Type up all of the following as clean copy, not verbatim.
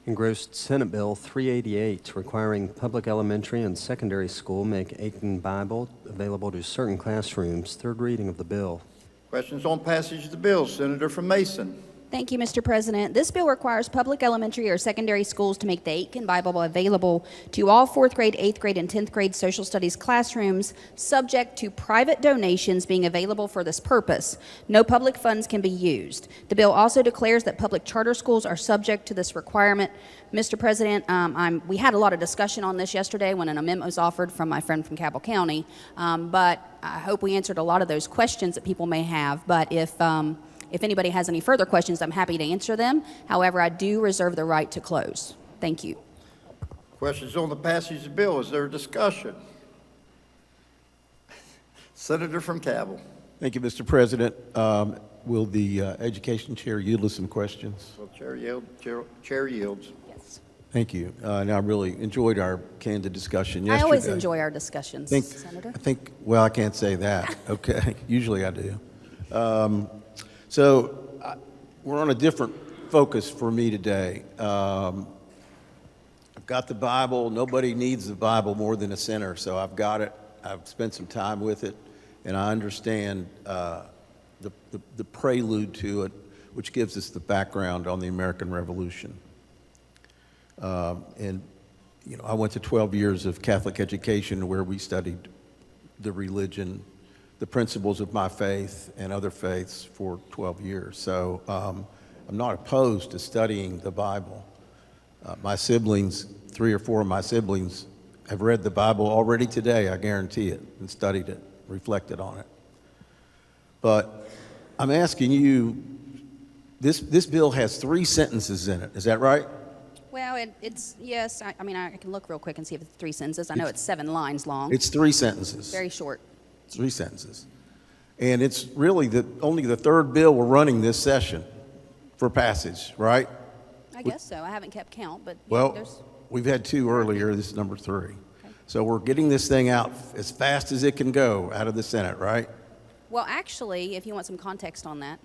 Engrossed Senate Bill 388, requiring public elementary and secondary school make Aiken Bible available to certain classrooms. Third reading of the bill. Questions on passage of the bill? Senator from Mason. Thank you, Mr. President. This bill requires public elementary or secondary schools to make the Aiken Bible available to all 4th grade, 8th grade, and 10th grade social studies classrooms, subject to private donations being available for this purpose. No public funds can be used. The bill also declares that public charter schools are subject to this requirement. Mr. President, we had a lot of discussion on this yesterday when an amendment was offered from my friend from Cabell County, but I hope we answered a lot of those questions that people may have. But if anybody has any further questions, I'm happy to answer them. However, I do reserve the right to close. Thank you. Questions on the passage of the bill? Is there a discussion? Senator from Cabell. Thank you, Mr. President. Will the Education Chair yield us some questions? Well, Chair yields. Yes. Thank you. And I really enjoyed our candid discussion yesterday. I always enjoy our discussions, Senator. Well, I can't say that. Okay. Usually I do. We're on a different focus for me today. I've got the Bible. Nobody needs the Bible more than a sinner, so I've got it. I've spent some time with it, and I understand the prelude to it, which gives us the background on the American Revolution. I went to 12 years of Catholic education where we studied the religion, the principles of my faith and other faiths for 12 years. So I'm not opposed to studying the Bible. My siblings, 3 or 4 of my siblings, have read the Bible already today, I guarantee it, and studied it, reflected on it. But I'm asking you, this bill has 3 sentences in it, is that right? Well, it's yes. I mean, I can look real quick and see if it's 3 sentences. I know it's 7 lines long. It's 3 sentences. Very short. 3 sentences. And it's really only the 3rd bill we're running this session for passage, right? I guess so. I haven't kept count, but Well, we've had 2 earlier. This is number 3. Okay. So we're getting this thing out as fast as it can go out of the Senate, right? Well, actually, if you want some context on that,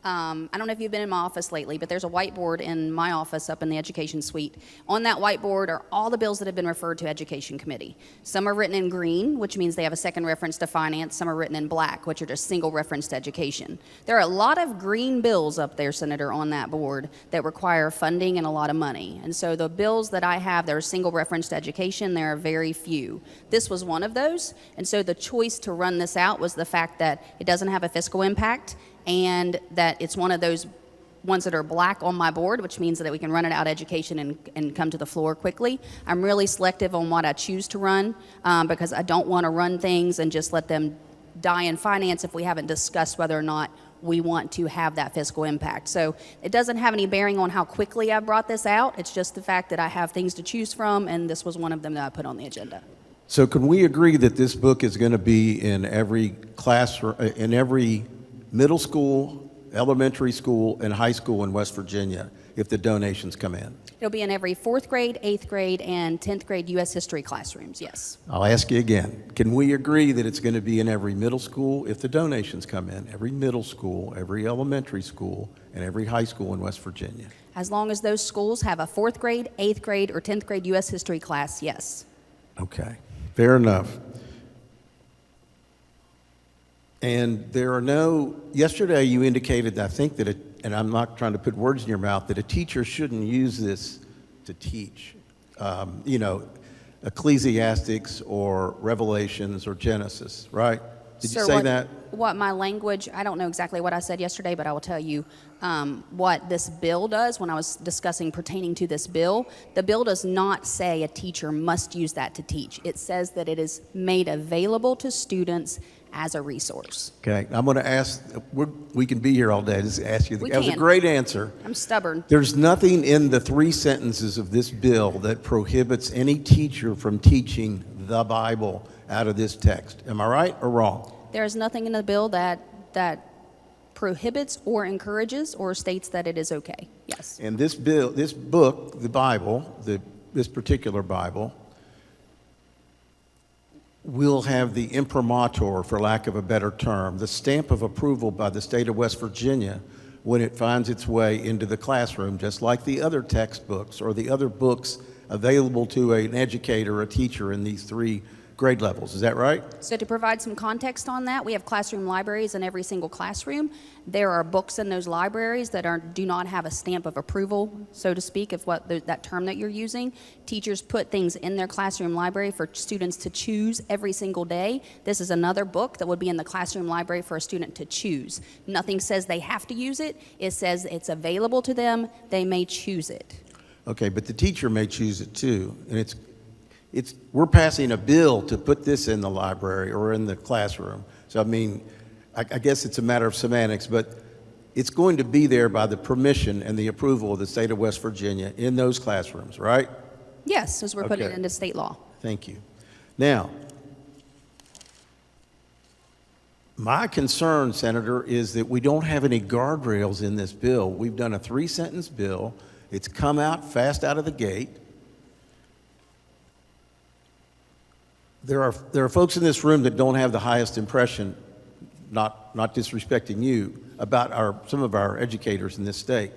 I don't know if you've been in my office lately, but there's a whiteboard in my office up in the Education Suite. On that whiteboard are all the bills that have been referred to Education Committee. Some are written in green, which means they have a second reference to finance. Some are written in black, which are just single reference to education. There are a lot of green bills up there, Senator, on that board that require funding and a lot of money. And so the bills that I have that are single reference to education, there are very few. This was one of those. And so the choice to run this out was the fact that it doesn't have a fiscal impact, and that it's one of those ones that are black on my board, which means that we can run it out education and come to the floor quickly. I'm really selective on what I choose to run because I don't want to run things and just let them die in finance if we haven't discussed whether or not we want to have that fiscal impact. So it doesn't have any bearing on how quickly I brought this out. It's just the fact that I have things to choose from, and this was one of them that I put on the agenda. So can we agree that this book is going to be in every classroom, in every middle school, elementary school, and high school in West Virginia if the donations come in? It'll be in every 4th grade, 8th grade, and 10th grade U.S. history classrooms, yes. I'll ask you again. Can we agree that it's going to be in every middle school if the donations come in? Every middle school, every elementary school, and every high school in West Virginia? As long as those schools have a 4th grade, 8th grade, or 10th grade U.S. history class, yes. Okay, fair enough. And there are yesterday you indicated, I think that, and I'm not trying to put words in your mouth, that a teacher shouldn't use this to teach, Ecclesiastics or Revelations or Genesis, right? Did you say that? What my language, I don't know exactly what I said yesterday, but I will tell you what this bill does when I was discussing pertaining to this bill. The bill does not say a teacher must use that to teach. It says that it is made available to students as a resource. Okay, I'm going to ask, we can be here all day, just ask you, that was a can. great answer. I'm stubborn. There's nothing in the 3 sentences of this bill that prohibits any teacher from teaching the Bible out of this text. Am I right or wrong? There is nothing in the bill that prohibits or encourages or states that it is okay. Yes. And this book, the Bible, this particular Bible, will have the imprimatur, for lack of a better term, the stamp of approval by the state of West Virginia when it finds its way into the classroom, just like the other textbooks or the other books available to an educator or a teacher in these 3 grade levels. Is that right? So to provide some context on that, we have classroom libraries in every single classroom. There are books in those libraries that do not have a stamp of approval, so to speak, of that term that you're using. Teachers put things in their classroom library for students to choose every single day. This is another book that would be in the classroom library for a student to choose. Nothing says they have to use it. It says it's available to them. They may choose it. Okay, but the teacher may choose it too, and we're passing a bill to put this in the library or in the classroom. So I mean, I guess it's a matter of semantics, but it's going to be there by the permission and the approval of the state of West Virginia in those classrooms, right? Yes, as we're putting it Okay. into state law. Thank you. Now, my concern, Senator, is that we don't have any guardrails in this bill. We've done a 3-sentence bill. It's come out fast out of the gate. There are folks in this room that don't have the highest impression, not disrespecting you, about some of our educators in this state.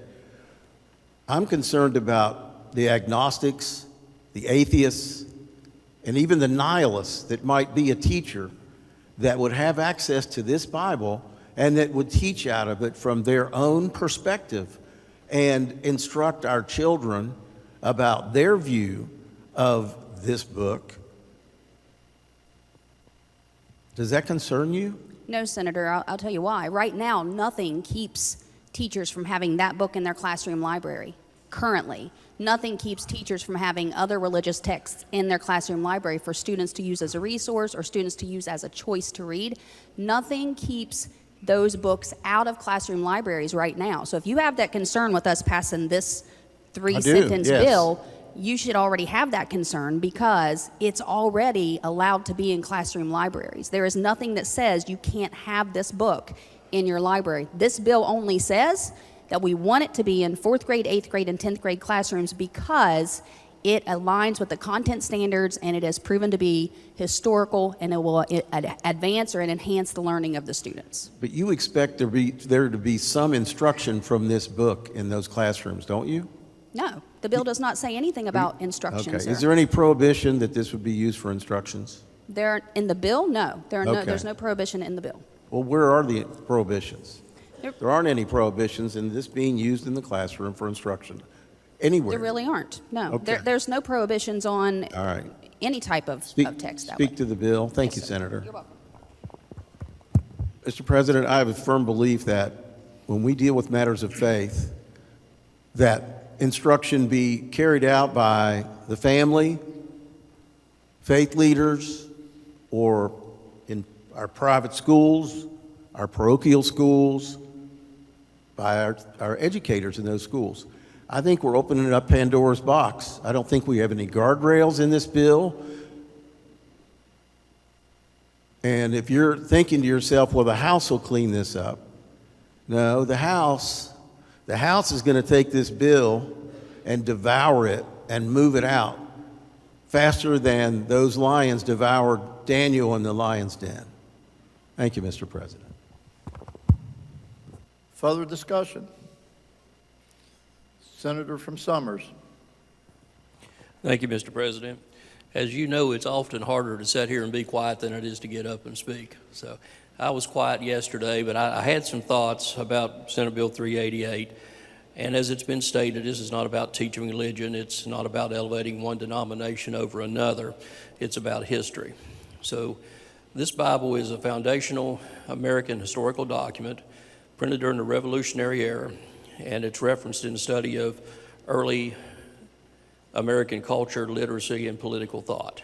I'm concerned about the agnostics, the atheists, and even the nihilists that might be a teacher that would have access to this Bible and that would teach out of it from their own perspective and instruct our children about their view of this book. Does that concern you? No, Senator, I'll tell you why. Right now, nothing keeps teachers from having that book in their classroom library. Currently, nothing keeps teachers from having other religious texts in their classroom library for students to use as a resource or students to use as a choice to read. Nothing keeps those books out of classroom libraries right now. So if you have that concern with us passing this 3-sentence yes. bill, you should already have that concern because it's already allowed to be in classroom libraries. There is nothing that says you can't have this book in your library. This bill only says that we want it to be in 4th grade, 8th grade, and 10th grade classrooms because it aligns with the content standards and it has proven to be historical and it will advance or enhance the learning of the students. But you expect there to be some instruction from this book in those classrooms, don't you? No, the bill does not say anything about instruction, Okay. sir. Is there any prohibition that this would be used for instructions? In the bill? No. Okay. There's no prohibition in the bill. Well, where are the prohibitions? There- There aren't any prohibitions in this being used in the classroom for instruction anywhere. There really aren't. No. Okay. There's no prohibitions on All right. any type of text that Speak way. to the bill. Thank you, Yes, sir. Senator. You're welcome. Mr. President, I have a firm belief that when we deal with matters of faith, that instruction be carried out by the family, faith leaders, or in our private schools, our parochial schools, by our educators in those schools. I think we're opening up Pandora's box. I don't think we have any guardrails in this bill. And if you're thinking to yourself, well, the House will clean this up. No, the House is going to take this bill and devour it and move it out faster than those lions devoured Daniel in the lion's den. Thank you, Mr. President. Further discussion? Senator from Summers. Thank you, Mr. President. As you know, it's often harder to sit here and be quiet than it is to get up and speak. So I was quiet yesterday, but I had some thoughts about Senate Bill 388. And as it's been stated, this is not about teaching religion. It's not about elevating one denomination over another. It's about history. So this Bible is a foundational American historical document printed during the Revolutionary era, and it's referenced in the study of early American culture, literacy, and political thought.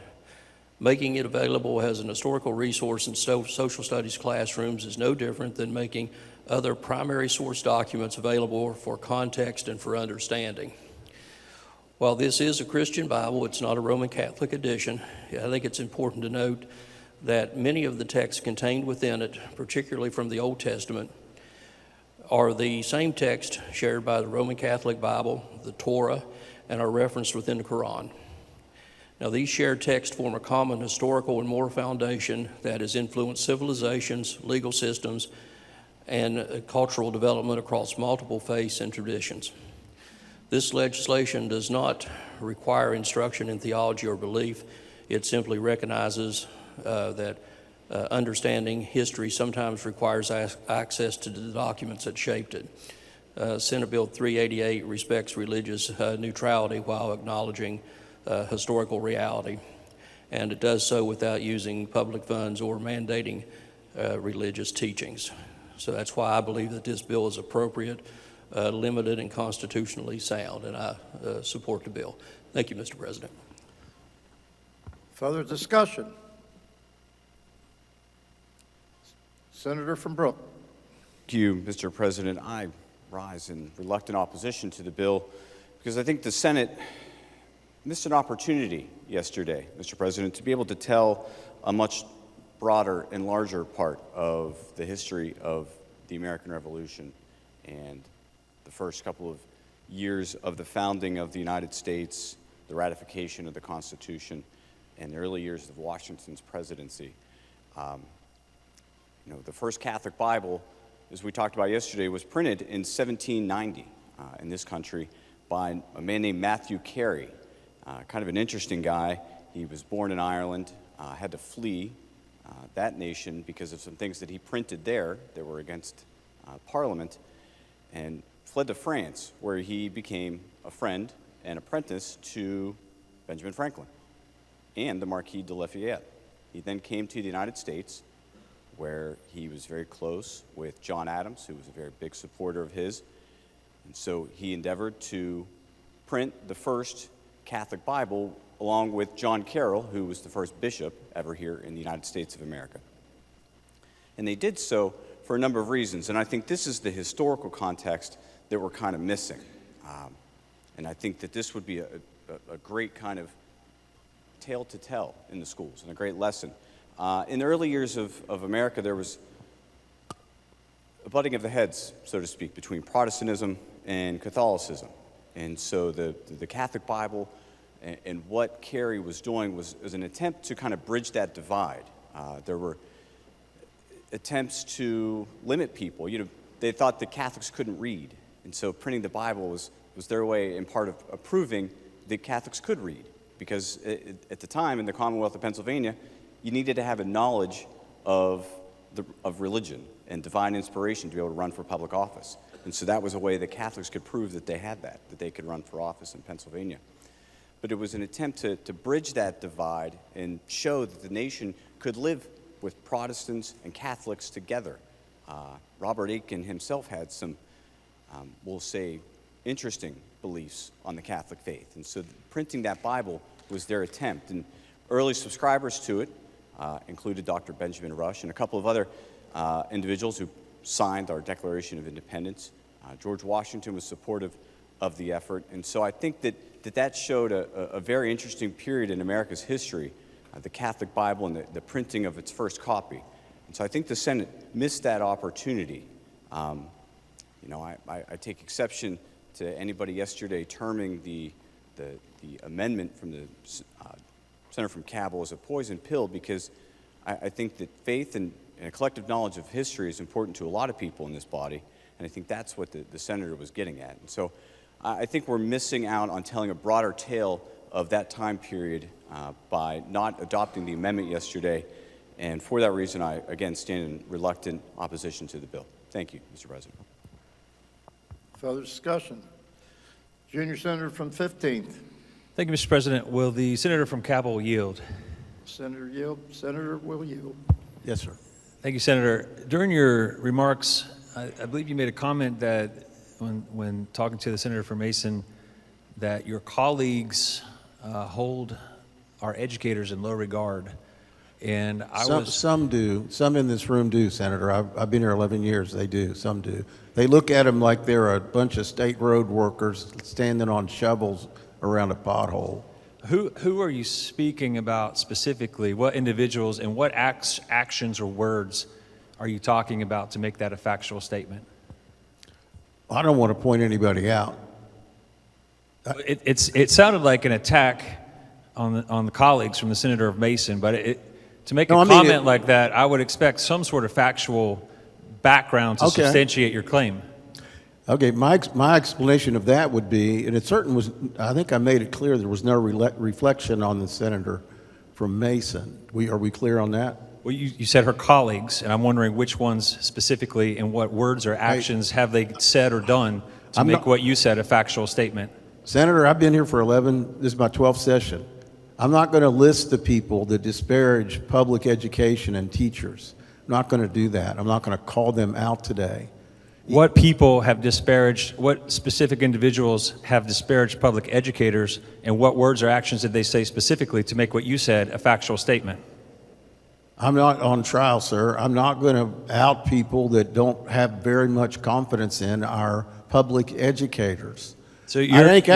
Making it available as an historical resource in social studies classrooms is no different than making other primary source documents available for context and for understanding. While this is a Christian Bible, it's not a Roman Catholic edition. I think it's important to note that many of the texts contained within it, particularly from the Old Testament, are the same text shared by the Roman Catholic Bible, the Torah, and are referenced within the Quran. Now, these shared texts form a common historical and moral foundation that has influenced civilizations, legal systems, and cultural development across multiple faiths and traditions. This legislation does not require instruction in theology or belief. It simply recognizes that understanding history sometimes requires access to the documents that shaped it. Senate Bill 388 respects religious neutrality while acknowledging historical reality, and it does so without using public funds or mandating religious teachings. So that's why I believe that this bill is appropriate, limited, and constitutionally sound, and I support the bill. Thank you, Mr. President. Further discussion? Senator from Brooke. Thank you, Mr. President. I rise in reluctant opposition to the bill because I think the Senate missed an opportunity yesterday, Mr. President, to be able to tell a much broader and larger part of the history of the American Revolution and the first couple of years of the founding of the United States, the ratification of the Constitution, and the early years of Washington's presidency. The first Catholic Bible, as we talked about yesterday, was printed in 1790 in this country by a man named Matthew Carey, kind of an interesting guy. He was born in Ireland, had to flee that nation because of some things that he printed there that were against Parliament, and fled to France, where he became a friend and apprentice to Benjamin Franklin and the Marquis de Lafayette. He then came to the United States, where he was very close with John Adams, who was a very big supporter of his. And so he endeavored to print the first Catholic Bible along with John Carroll, who was the first bishop ever here in the United States of America. And they did so for a number of reasons, and I think this is the historical context that we're kind of missing. And I think that this would be a great kind of tale to tell in the schools and a great lesson. In the early years of America, there was a butting of the heads, so to speak, between Protestantism and Catholicism. And so the Catholic Bible and what Carey was doing was an attempt to kind of bridge that divide. There were attempts to limit people. They thought that Catholics couldn't read, and so printing the Bible was their way, in part, of proving that Catholics could read. Because at the time, in the Commonwealth of Pennsylvania, you needed to have a knowledge of religion and divine inspiration to be able to run for public office. And so that was a way that Catholics could prove that they had that they could run for office in Pennsylvania. But it was an attempt to bridge that divide and show that the nation could live with Protestants and Catholics together. Robert Aitken himself had some, we'll say, interesting beliefs on the Catholic faith. And so printing that Bible was their attempt. And early subscribers to it included Dr. Benjamin Rush and a couple of other individuals who signed our Declaration of Independence. George Washington was supportive of the effort. And so I think that showed a very interesting period in America's history, the Catholic Bible and the printing of its first copy. And so I think the Senate missed that opportunity. I take exception to anybody yesterday terming the amendment from the Senator from Cabell as a poison pill, because I think that faith and a collective knowledge of history is important to a lot of people in this body, and I think that's what the senator was getting at. And so I think we're missing out on telling a broader tale of that time period by not adopting the amendment yesterday, and for that reason, I, again, stand in reluctant opposition to the bill. Thank you, Mr. President. Further discussion? Junior Senator from 15th. Thank you, Mr. President. Will the senator from Cabell yield? Senator yield. Senator will yield. Yes, sir. Thank you, Senator. During your remarks, I believe you made a comment that when talking to the senator from Mason, that your colleagues hold our educators in low regard. And Some do. Some in this room do, Senator. I've been here 11 years. They do. Some do. They look at them like they're a bunch of state road workers standing on shovels around a pothole. Who are you speaking about specifically? What individuals and what actions or words are you talking about to make that a factual statement? I don't want to point anybody out. It sounded like an attack on the colleagues from the senator of Mason, but to make a comment like that, I would expect some sort of factual background to Okay. substantiate your claim. Okay, my explanation of that would be, and it certainly was, I think I made it clear there was no reflection on the senator from Mason. Are we clear on that? Well, you said her colleagues, and I'm wondering which ones specifically and what words or actions have they said or done to I'm make not- what you said a factual statement? Senator, I've been here for this is my 12th session. I'm not going to list the people that disparage public education and teachers. I'm not going to do that. I'm not going to call them out today. What people have disparaged, what specific individuals have disparaged public educators, and what words or actions did they say specifically to make what you said a factual statement? I'm not on trial, sir. I'm not going to out people that don't have very much confidence in our public educators. So I think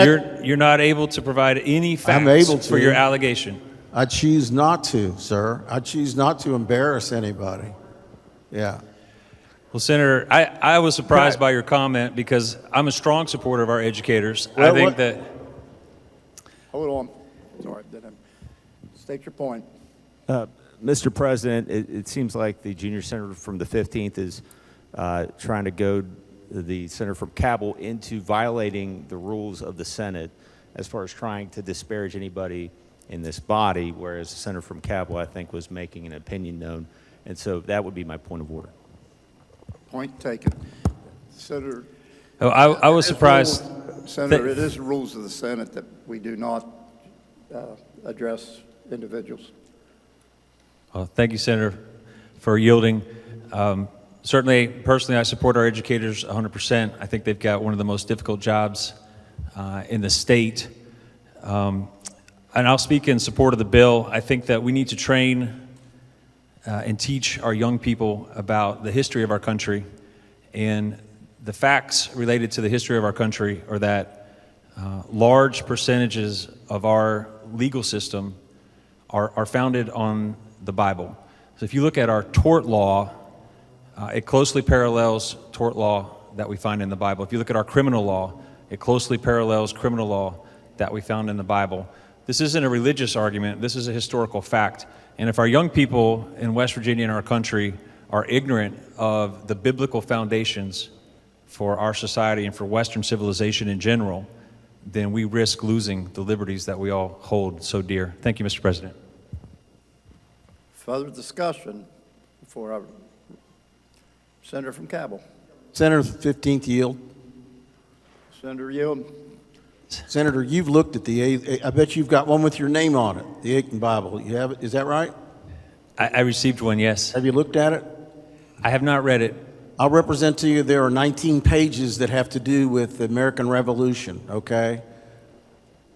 you're not able to provide any facts I'm able for to. your allegation? I choose not to, sir. I choose not to embarrass anybody. Yeah. Well, Senator, I was surprised by your comment because I'm a strong supporter of our educators. I Well, think what- that Hold on. Sorry, state your point. Mr. President, it seems like the junior senator from the 15th is trying to goad the senator from Cabell into violating the rules of the Senate as far as trying to disparage anybody in this body, whereas the senator from Cabell, I think, was making an opinion known. And so that would be my point of order. Point taken. Senator. I was surprised. Senator, it is the rules of the Senate that we do not address individuals. Well, thank you, Senator, for yielding. Certainly, personally, I support our educators 100%. I think they've got one of the most difficult jobs in the state. And I'll speak in support of the bill. I think that we need to train and teach our young people about the history of our country. And the facts related to the history of our country are that large percentages of our legal system are founded on the Bible. So if you look at our tort law, it closely parallels tort law that we find in the Bible. If you look at our criminal law, it closely parallels criminal law that we found in the Bible. This isn't a religious argument, this is a historical fact. And if our young people in West Virginia and our country are ignorant of the biblical foundations for our society and for Western civilization in general, then we risk losing the liberties that we all hold so dear. Thank you, Mr. President. Further discussion for our Senator from Cabell. Senator, 15th yield. Senator Yield. Senator, you've looked at I bet you've got one with your name on it, the Aiken Bible. You have it? Is that right? I received one, yes. Have you looked at it? I have not read it. I'll represent to you there are 19 pages that have to do with the American Revolution, okay?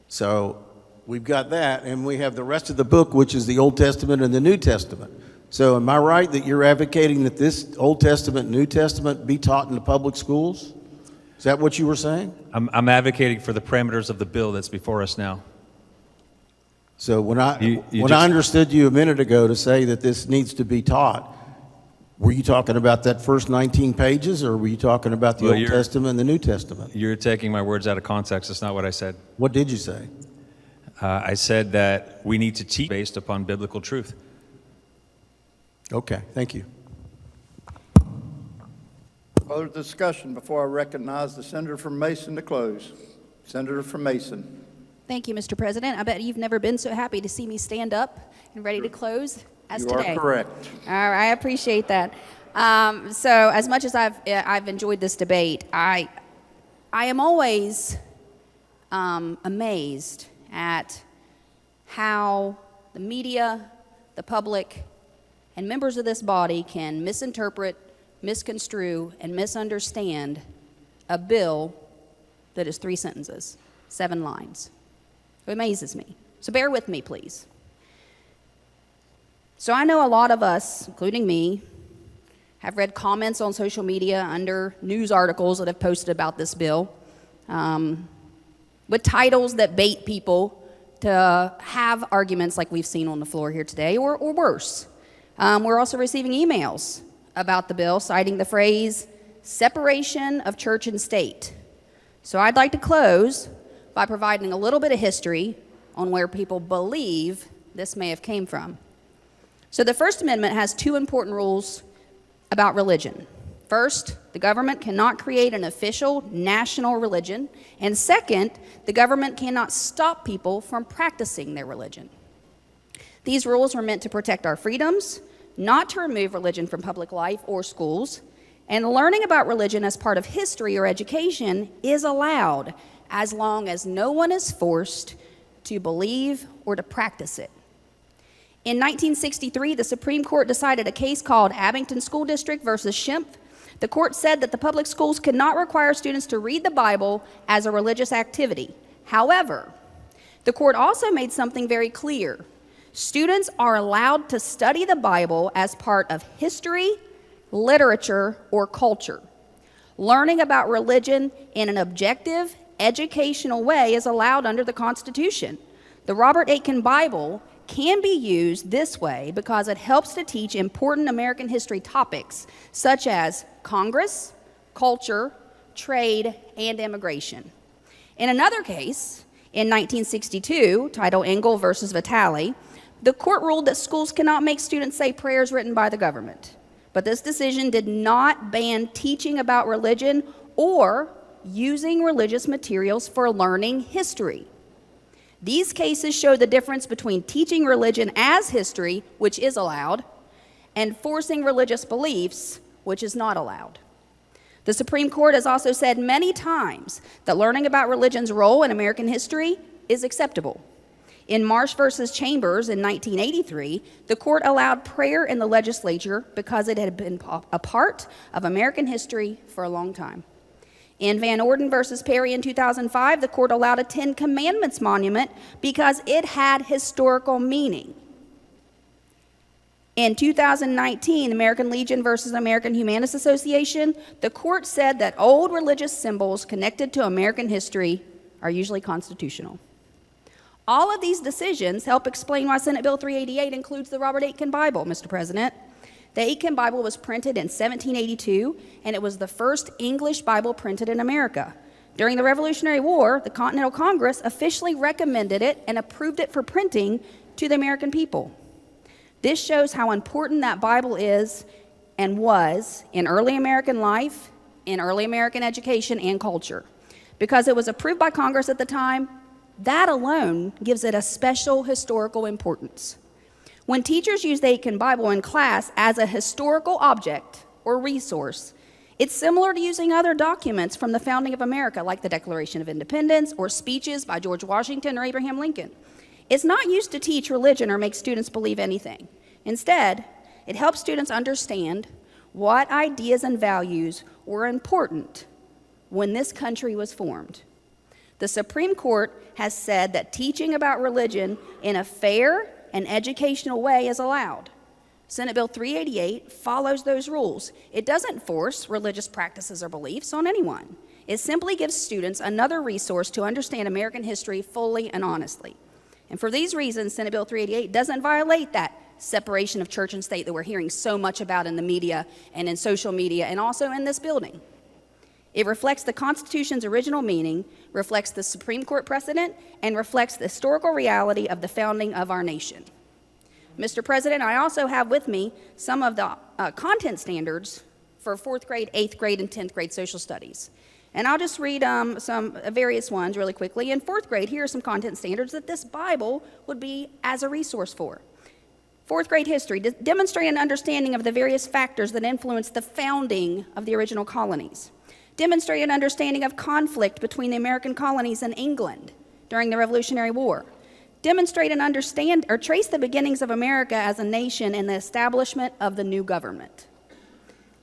So we've got that, and we have the rest of the book, which is the Old Testament and the New Testament. So am I right that you're advocating that this Old Testament, New Testament be taught in the public schools? Is that what you were saying? I'm advocating for the parameters of the bill that's before us now. So when I You I understood you a minute ago to say that this needs to be taught, were you talking about that first 19 pages, or were you talking about the Well, Old Testament and the New Testament? You're taking my words out of context. That's not what I said. What did you say? I said that we need to teach based upon biblical truth. Okay, thank you. Further discussion before I recognize the Senator from Mason to close. Senator from Mason. Thank you, Mr. President. I bet you've never been so happy to see me stand up and ready to close as You today. are correct. All right, I appreciate that. So as much as I've enjoyed this debate, I am always amazed at how the media, the public, and members of this body can misinterpret, misconstrue, and misunderstand a bill that is 3 sentences, 7 lines. It amazes me. So bear with me, please. So I know a lot of us, including me, have read comments on social media under news articles that have posted about this bill with titles that bait people to have arguments like we've seen on the floor here today, or worse. We're also receiving emails about the bill citing the phrase, separation of church and state. So I'd like to close by providing a little bit of history on where people believe this may have came from. So the First Amendment has 2 important rules about religion. First, the government cannot create an official national religion. And second, the government cannot stop people from practicing their religion. These rules were meant to protect our freedoms, not to remove religion from public life or schools. And learning about religion as part of history or education is allowed as long as no one is forced to believe or to practice it. In 1963, the Supreme Court decided a case called Abington School District versus Schimpf. The court said that the public schools could not require students to read the Bible as a religious activity. However, the court also made something very clear. Students are allowed to study the Bible as part of history, literature, or culture. Learning about religion in an objective, educational way is allowed under the Constitution. The Robert Aitken Bible can be used this way because it helps to teach important American history topics such as Congress, culture, trade, and immigration. In another case, in 1962, titled Engel versus Vitale, the court ruled that schools cannot make students say prayers written by the government. But this decision did not ban teaching about religion or using religious materials for learning history. These cases show the difference between teaching religion as history, which is allowed, and forcing religious beliefs, which is not allowed. The Supreme Court has also said many times that learning about religion's role in American history is acceptable. In Marsh versus Chambers in 1983, the court allowed prayer in the legislature because it had been a part of American history for a long time. In Van Orden versus Perry in 2005, the court allowed a Ten Commandments monument because it had historical meaning. In 2019, American Legion versus American Humanist Association, the court said that old religious symbols connected to American history are usually constitutional. All of these decisions help explain why Senate Bill 388 includes the Robert Aitken Bible, Mr. President. The Aitken Bible was printed in 1782, and it was the first English Bible printed in America. During the Revolutionary War, the Continental Congress officially recommended it and approved it for printing to the American people. This shows how important that Bible is and was in early American life, in early American education and culture. Because it was approved by Congress at the time, that alone gives it a special historical importance. When teachers use the Aitken Bible in class as a historical object or resource, it's similar to using other documents from the founding of America, like the Declaration of Independence or speeches by George Washington or Abraham Lincoln. It's not used to teach religion or make students believe anything. Instead, it helps students understand what ideas and values were important when this country was formed. The Supreme Court has said that teaching about religion in a fair and educational way is allowed. Senate Bill 388 follows those rules. It doesn't force religious practices or beliefs on anyone. It simply gives students another resource to understand American history fully and honestly. And for these reasons, Senate Bill 388 doesn't violate that separation of church and state that we're hearing so much about in the media and in social media and also in this building. It reflects the Constitution's original meaning, reflects the Supreme Court precedent, and reflects the historical reality of the founding of our nation. Mr. President, I also have with me some of the content standards for 4th grade, 8th grade, and 10th grade social studies. And I'll just read some various ones really quickly. In 4th grade, here are some content standards that this Bible would be as a resource for. 4th grade history, demonstrate an understanding of the various factors that influenced the founding of the original colonies. Demonstrate an understanding of conflict between the American colonies and England during the Revolutionary War. Demonstrate and understand or trace the beginnings of America as a nation and the establishment of the new government.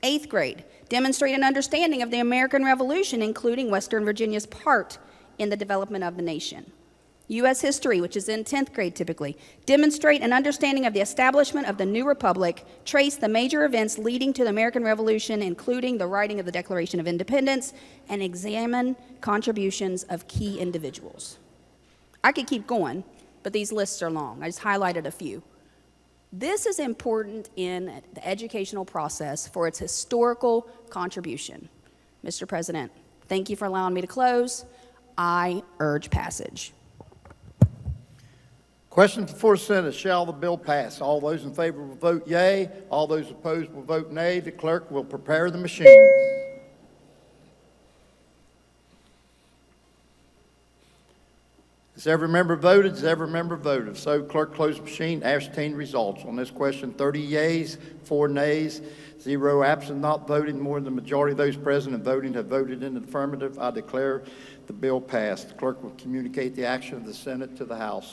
8th grade, demonstrate an understanding of the American Revolution, including Western Virginia's part in the development of the nation. U.S. history, which is in 10th grade typically, demonstrate an understanding of the establishment of the new republic, trace the major events leading to the American Revolution, including the writing of the Declaration of Independence, and examine contributions of key individuals. I could keep going, but these lists are long. I just highlighted a few. This is important in the educational process for its historical contribution. Mr. President, thank you for allowing me to close. I urge passage. Question before the Senate, shall the bill pass? All those in favor will vote yea. All those opposed will vote nay. The clerk will prepare the machine. Has every member voted? Has every member voted? If so, clerk close the machine, ascertain results. On this question, 30 yeas, 4 nays, 0 absent, not voting. More than the majority of those present and voting have voted in the affirmative. I declare the bill passed. The clerk will communicate the action of the Senate to the House.